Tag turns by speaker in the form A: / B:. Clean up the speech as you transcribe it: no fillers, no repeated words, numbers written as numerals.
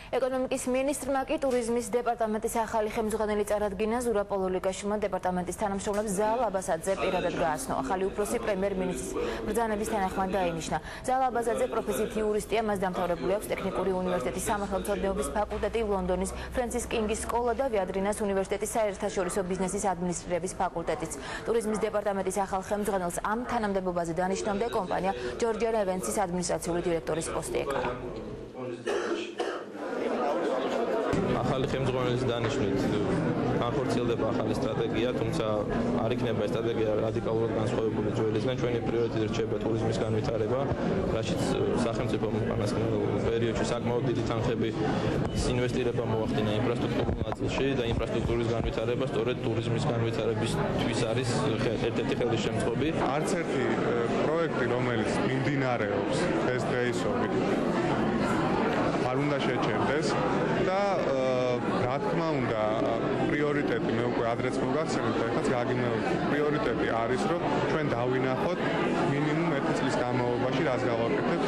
A: ეკონომიკის ministrმა კი ტურიზმის დეპარტამენტის ახალი ხელმძღვანელი წარადგინა ზურაბ პოლოლიკაშვილმა დეპარტამენტის თანამშრომლებს ზაალ აბასაძე პირადად გააცნო. ახალი უფროსი პრემიერ-მინისტრის ბრძანების თანახმად დაინიშნა. ზაალ აბასაძე პროფესიით იურისტია, მას დამთავრებული აქვს ტექნიკური უნივერსიტეტის სამართალმცოდნეობის ფაკულტეტი, ლონდონის ფრენსის კინგის სკოლა და ვიადრინას უნივერსიტეტის საერთაშორისო ბიზნესის ადმინისტრირების ფაკულტეტიც. ტურიზმის დეპარტამენტის ახალ ხელმძღვანელს ამ თანამდებობაზე დანიშნამდე კომპანია ჯორჯია რევენსის ადმინისტრაციული დირექტორის პოსტი ეკავა.
B: ახალი ხელმძღვანელის დანიშვნით განხორციელდება ახალი სტრატეგია, თუმცა არ იქნება ეს სტრატეგია რადიკალურად განსხვავებული ძველისგან. ჩვენი პრიორიტეტი რჩება ტურიზმის განვითარება, რაშიც სახელმწიფომ უკანასკნელ პერიოდში საკმაოდ დიდი თანხები ინვესტირება მოახდინა ინფრასტრუქტურულ ნაწილში და ინფრასტრუქტურის განვითარება სწორედ ტურიზმის განვითარებისთვის არის ერთ-ერთი ხელისშემწყობი.
C: არც ერთი პროექტი, რომელიც მიმდინარეობს დღესდღეობით, არ უნდა შეჩერდეს და რა თქმა უნდა პრიორიტეტი მე უკვე ადრეც მოგახსენეთ და ეხლაც გაგიმეორებ პრიორიტეტი არის რომ ჩვენ დავინახოთ მინიმუმ 1 წლის განმავლობაში რას გავაკეთებთ